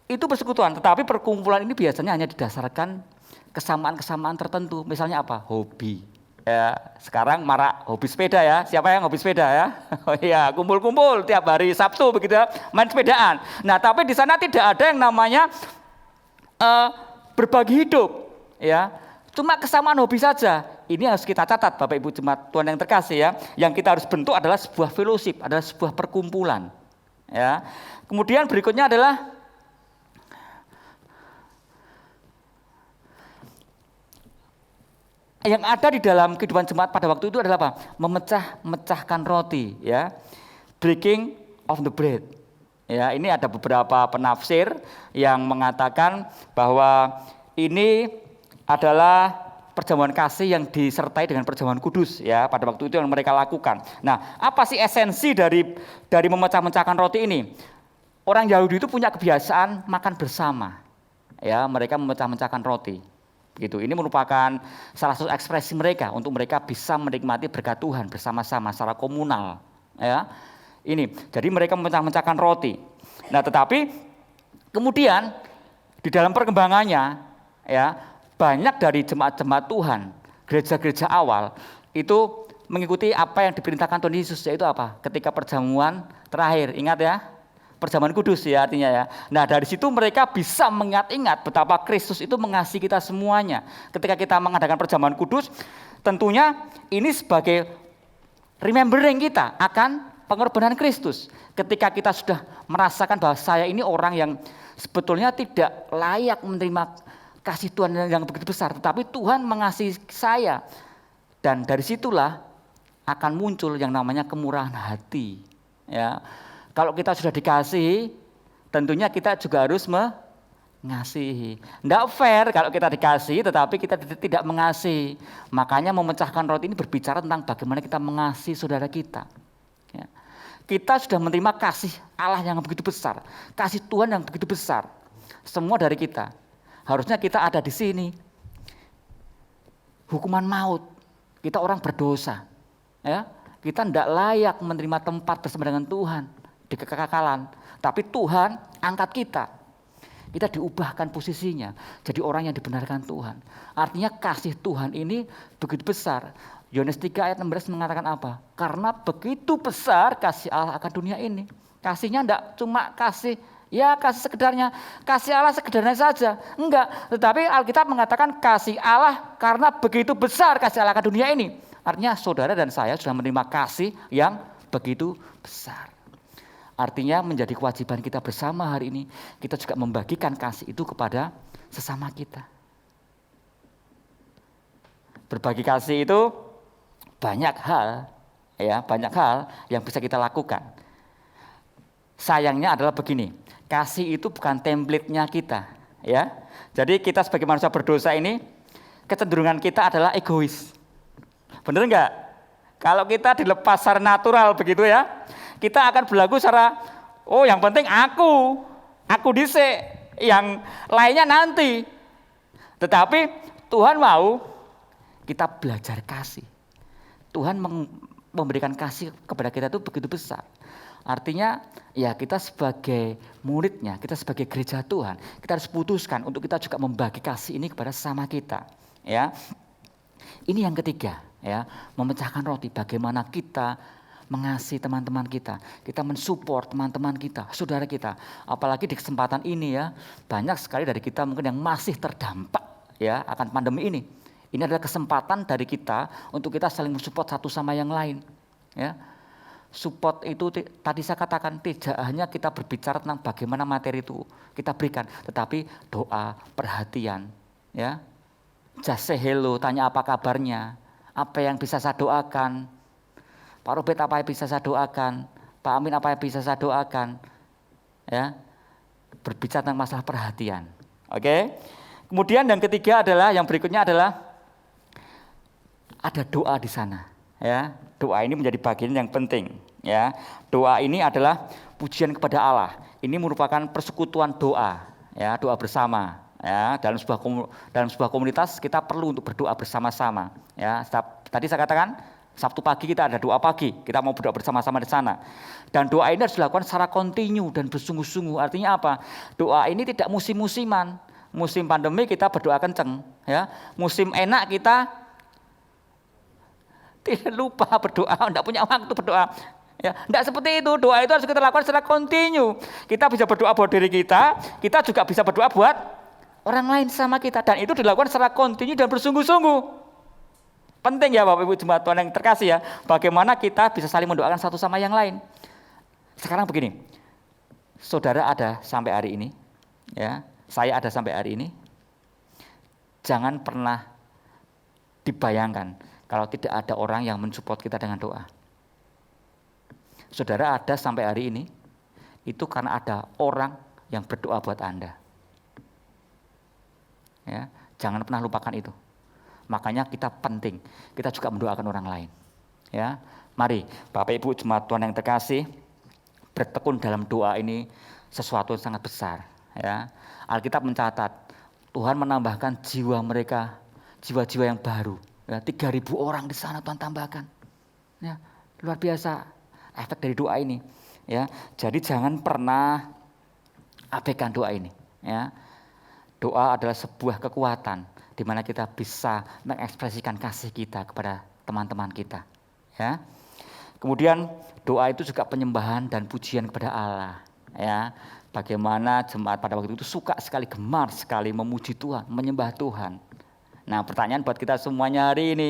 itu persekutuan, tetapi perkumpulan ini biasanya hanya didasarkan kesamaan-kesamaan tertentu. Misalnya apa? Hobi. Ya, sekarang marak hobi sepeda ya. Siapa yang hobi sepeda ya? Oh iya, kumpul-kumpul tiap hari Sabtu begitu ya, main sepedaan. Nah, tapi di sana tidak ada yang namanya berbagi hidup, ya. Cuma kesamaan hobi saja. Ini harus kita catat Bapak Ibu jemaat Tuhan yang terkasih ya. Yang kita harus bentuk adalah sebuah fellowship, adalah sebuah perkumpulan. Ya. Kemudian berikutnya adalah yang ada di dalam kehidupan jemaat pada waktu itu adalah apa? Memecah-mecahkan roti, ya. Breaking of the bread. Ya, ini ada beberapa penafsir yang mengatakan bahwa ini adalah perjamuan kasih yang disertai dengan perjamuan kudus ya, pada waktu itu yang mereka lakukan. Nah, apa sih esensi dari memecah-mecahkan roti ini? Orang Yahudi itu punya kebiasaan makan bersama. Ya, mereka memecah-mecahkan roti. Gitu. Ini merupakan salah satu ekspresi mereka untuk mereka bisa menikmati berkat Tuhan bersama-sama secara komunal, ya. Ini, jadi mereka memecah-mecahkan roti. Nah, tetapi kemudian di dalam perkembangannya ya, banyak dari jemaat-jemaat Tuhan, gereja-gereja awal itu mengikuti apa yang diperintahkan Tuhan Yesus, yaitu apa? Ketika perjamuan terakhir, ingat ya, perjamuan kudus ya artinya ya. Nah, dari situ mereka bisa mengingat-ingat betapa Kristus itu mengasihi kita semuanya. Ketika kita mengadakan perjamuan kudus, tentunya ini sebagai remembering kita akan pengorbanan Kristus. Ketika kita sudah merasakan bahwa saya ini orang yang sebetulnya tidak layak menerima kasih Tuhan yang begitu besar, tetapi Tuhan mengasihi saya. Dan dari situlah akan muncul yang namanya kemurahan hati. Ya, kalau kita sudah dikasihi, tentunya kita juga harus mengasihi. Tidak fair kalau kita dikasihi, tetapi kita tidak mengasihi. Makanya memecahkan roti ini berbicara tentang bagaimana kita mengasihi saudara kita. Ya. Kita sudah menerima kasih Allah yang begitu besar, kasih Tuhan yang begitu besar. Semua dari kita. Harusnya kita ada di sini. Hukuman maut. Kita orang berdosa. Ya, kita tidak layak menerima tempat bersama dengan Tuhan di kekekalan. Tapi Tuhan angkat kita. Kita diubahkan posisinya. Jadi orang yang dibenarkan Tuhan. Artinya kasih Tuhan ini begitu besar. Yohanes 3 ayat 16 mengatakan apa? Karena begitu besar kasih Allah akan dunia ini. Kasihnya tidak cuma kasih sekedarnya, kasih Allah sekedarnya saja. Enggak, tetapi Alkitab mengatakan kasih Allah karena begitu besar kasih Allah ke dunia ini. Artinya saudara dan saya sudah menerima kasih yang begitu besar. Artinya menjadi kewajiban kita bersama hari ini, kita juga membagikan kasih itu kepada sesama kita. Berbagi kasih itu banyak hal yang bisa kita lakukan. Sayangnya adalah begini, kasih itu bukan template-nya kita, ya. Jadi kita sebagai manusia berdosa ini, kecenderungan kita adalah egois. Benar enggak? Kalau kita dilepas secara natural begitu ya, kita akan berlaku secara, yang penting aku dhisik, yang lainnya nanti. Tetapi Tuhan mau kita belajar kasih. Tuhan memberikan kasih kepada kita itu begitu besar. Artinya ya kita sebagai muridnya, kita sebagai gereja Tuhan, kita harus putuskan untuk kita juga membagi kasih ini kepada sesama kita. Ya, ini yang ketiga, ya, memecahkan roti. Bagaimana kita mengasihi teman-teman kita mensupport teman-teman kita, saudara kita. Apalagi di kesempatan ini ya, banyak sekali dari kita mungkin yang masih terdampak ya akan pandemi ini. Ini adalah kesempatan dari kita untuk kita saling mensupport satu sama yang lain. Ya. Support itu tadi saya katakan tidak hanya kita berbicara tentang bagaimana materi itu kita berikan, tetapi doa, perhatian, ya. Just say hello, tanya apa kabarnya, apa yang bisa saya doakan, Pak Robert apa yang bisa saya doakan, Pak Amin apa yang bisa saya doakan, ya. Berbicara tentang masalah perhatian, oke. Kemudian yang ketiga adalah yang berikutnya adalah ada doa di sana, ya. Doa ini menjadi bagian yang penting, ya. Doa ini adalah pujian kepada Allah. Ini merupakan persekutuan doa, ya, doa bersama, ya. Dalam sebuah komunitas kita perlu untuk berdoa bersama-sama, ya. Tadi saya katakan Sabtu pagi kita ada doa pagi, kita mau berdoa bersama-sama di sana. Dan doa ini harus dilakukan secara kontinu dan bersungguh-sungguh. Artinya apa? Doa ini tidak musim-musiman. Musim pandemi kita berdoa kenceng, ya. Musim enak kita tidak lupa berdoa, tidak punya waktu berdoa. Ya, tidak seperti itu. Doa itu harus kita lakukan secara kontinu. Kita bisa berdoa buat diri kita juga bisa berdoa buat orang lain sama kita. Dan itu dilakukan secara kontinu dan bersungguh-sungguh. Penting ya Bapak Ibu jemaat Tuhan yang terkasih ya. Bagaimana kita bisa saling mendoakan satu sama yang lain. Sekarang begini, saudara ada sampai hari ini, ya, saya ada sampai hari ini. Jangan pernah dibayangkan kalau tidak ada orang yang mensupport kita dengan doa. Saudara ada sampai hari ini, itu karena ada orang yang berdoa buat Anda. Ya, jangan pernah lupakan itu. Makanya kita penting, kita juga mendoakan orang lain. Ya, mari Bapak Ibu jemaat Tuhan yang terkasih, bertekun dalam doa ini sesuatu yang sangat besar. Ya, Alkitab mencatat Tuhan menambahkan jiwa mereka, jiwa-jiwa yang baru. Ya, 3.000 orang di sana Tuhan tambahkan. Ya, luar biasa efek dari doa ini. Ya, jadi jangan pernah abaikan doa ini. Ya, doa adalah sebuah kekuatan di mana kita bisa mengekspresikan kasih kita kepada teman-teman kita. Ya, kemudian doa itu juga penyembahan dan pujian kepada Allah. Ya, bagaimana jemaat pada waktu itu suka sekali, gemar sekali memuji Tuhan, menyembah Tuhan. Nah, pertanyaan buat kita semuanya hari ini,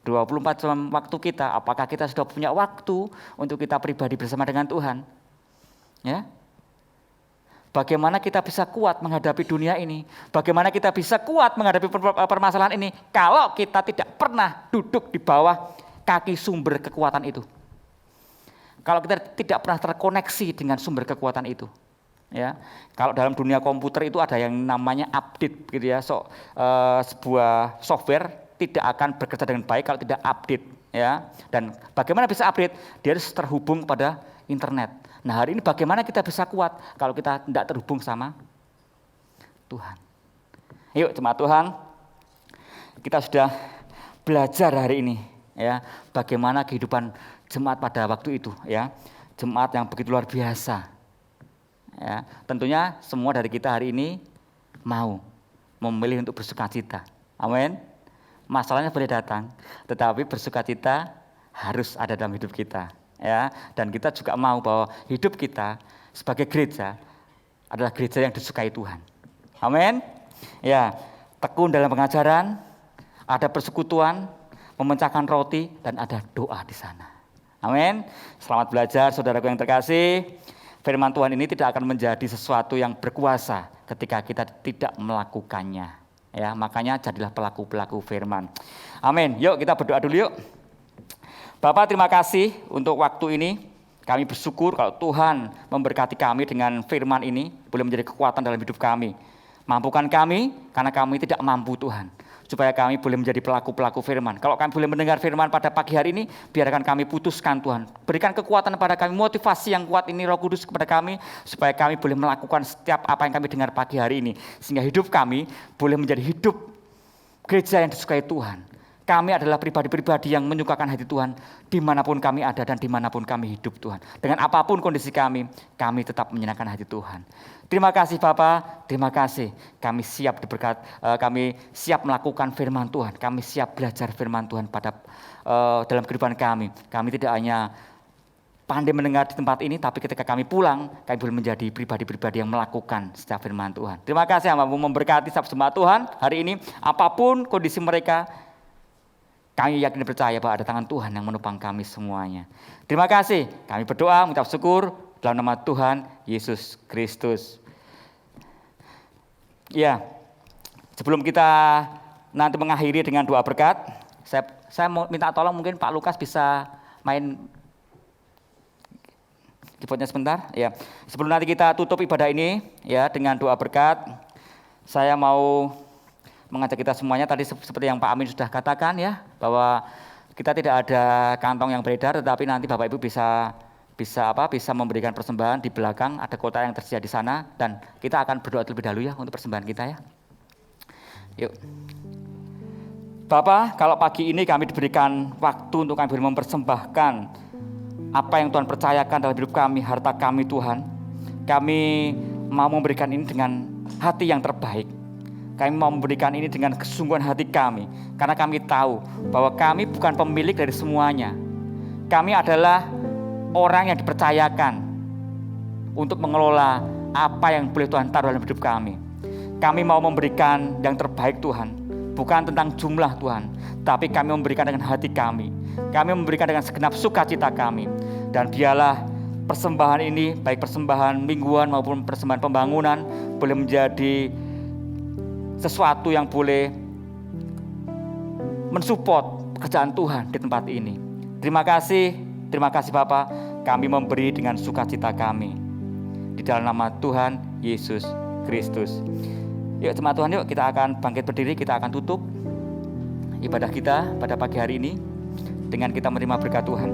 24 jam waktu kita, apakah kita sudah punya waktu untuk kita pribadi bersama dengan Tuhan? Ya. Bagaimana kita bisa kuat menghadapi dunia ini? Bagaimana kita bisa kuat menghadapi permasalahan ini kalau kita tidak pernah duduk di bawah kaki sumber kekuatan itu? Kalau kita tidak pernah terkoneksi dengan sumber kekuatan itu. Ya, kalau dalam dunia komputer itu ada yang namanya update gitu ya. Sebuah software tidak akan bekerja dengan baik kalau tidak update, ya. Dan bagaimana bisa update? Dia harus terhubung pada internet. Nah, hari ini bagaimana kita bisa kuat kalau kita tidak terhubung sama Tuhan? Yuk jemaat Tuhan, kita sudah belajar hari ini, ya, bagaimana kehidupan jemaat pada waktu itu, ya. Jemaat yang begitu luar biasa. Ya, tentunya semua dari kita hari ini mau memilih untuk bersukacita. Amin. Masalahnya boleh datang, tetapi bersukacita harus ada dalam hidup kita. Ya, dan kita juga mau bahwa hidup kita sebagai gereja adalah gereja yang disukai Tuhan. Amin. Ya, tekun dalam pengajaran, ada persekutuan, memecahkan roti, dan ada doa di sana. Amin. Selamat belajar, saudaraku yang terkasih. Firman Tuhan ini tidak akan menjadi sesuatu yang berkuasa ketika kita tidak melakukannya. Ya, makanya jadilah pelaku-pelaku firman. Amin. Yuk kita berdoa dulu yuk. Bapak, terima kasih untuk waktu ini. Kami bersyukur kalau Tuhan memberkati kami dengan firman ini boleh menjadi kekuatan dalam hidup kami. Mampukan kami karena kami tidak mampu Tuhan. Supaya kami boleh menjadi pelaku-pelaku firman. Kalau kami boleh mendengar firman pada pagi hari ini, biarkan kami putuskan Tuhan. Berikan kekuatan pada kami, motivasi yang kuat ini Roh Kudus kepada kami, supaya kami boleh melakukan setiap apa yang kami dengar pagi hari ini. Sehingga hidup kami boleh menjadi hidup gereja yang disukai Tuhan. Kami adalah pribadi-pribadi yang menyukakan hati Tuhan dimanapun kami ada dan dimanapun kami hidup Tuhan. Dengan apapun kondisi kami tetap menyenangkan hati Tuhan. Terima kasih Bapak, terima kasih. Kami siap diberkat, kami siap melakukan firman Tuhan. Kami siap belajar firman Tuhan dalam kehidupan kami. Kami tidak hanya pandai mendengar di tempat ini, tapi ketika kami pulang, kami boleh menjadi pribadi-pribadi yang melakukan setiap firman Tuhan. Terima kasih yang memberkati setiap jemaat Tuhan hari ini. Apapun kondisi mereka, kami yakin dan percaya bahwa ada tangan Tuhan yang menopang kami semuanya. Terima kasih. Kami berdoa, mengucap syukur dalam nama Tuhan Yesus Kristus. Ya, sebelum kita nanti mengakhiri dengan doa berkat, saya mau minta tolong mungkin Pak Lukas bisa main keyboardnya sebentar. Ya, sebelum nanti kita tutup ibadah ini ya dengan doa berkat, saya mau mengajak kita semuanya tadi seperti yang Pak Amin sudah katakan ya, bahwa kita tidak ada kantong yang beredar, tetapi nanti Bapak Ibu bisa memberikan persembahan di belakang, ada kotak yang tersedia di sana, dan kita akan berdoa terlebih dahulu ya untuk persembahan kita ya. Yuk. Bapak, kalau pagi ini kami diberikan waktu untuk kami mempersembahkan apa yang Tuhan percayakan dalam hidup kami, harta kami Tuhan. Kami mau memberikan ini dengan hati yang terbaik. Kami mau memberikan ini dengan kesungguhan hati kami, karena kami tahu bahwa kami bukan pemilik dari semuanya. Kami adalah orang yang dipercayakan untuk mengelola apa yang boleh Tuhan taruh dalam hidup kami. Kami mau memberikan yang terbaik Tuhan, bukan tentang jumlah Tuhan, tapi kami memberikan dengan hati kami. Kami memberikan dengan segenap sukacita kami. Dan biarlah persembahan ini, baik persembahan mingguan maupun persembahan pembangunan, boleh menjadi sesuatu yang boleh mensupport pekerjaan Tuhan di tempat ini. Terima kasih Bapak, kami memberi dengan sukacita kami. Di dalam nama Tuhan Yesus Kristus. Yuk jemaat Tuhan, yuk kita akan bangkit berdiri, kita akan tutup. ibadah kita pada pagi hari ini dengan kita menerima berkat Tuhan.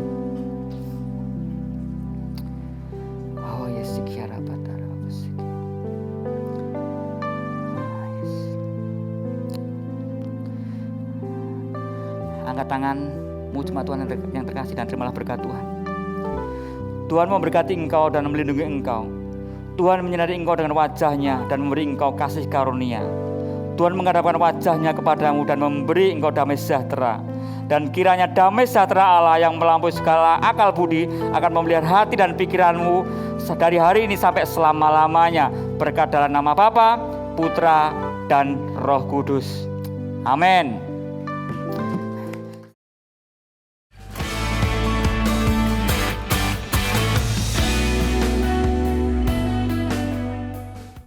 Oh yes, angkat tanganmu jemaat Tuhan yang terkasih dan terimalah berkat Tuhan. Tuhan memberkati engkau dan melindungi engkau. Tuhan menyinari engkau dengan wajah-Nya dan memberi engkau kasih karunia. Tuhan menghadapkan wajah-Nya kepadamu dan memberi engkau damai sejahtera. Dan kiranya damai sejahtera Allah yang melampaui segala akal budi akan memelihara hati dan pikiranmu dari hari ini sampai selama-lamanya, berkat dalam nama Bapa, Putra, dan Roh Kudus. Amin.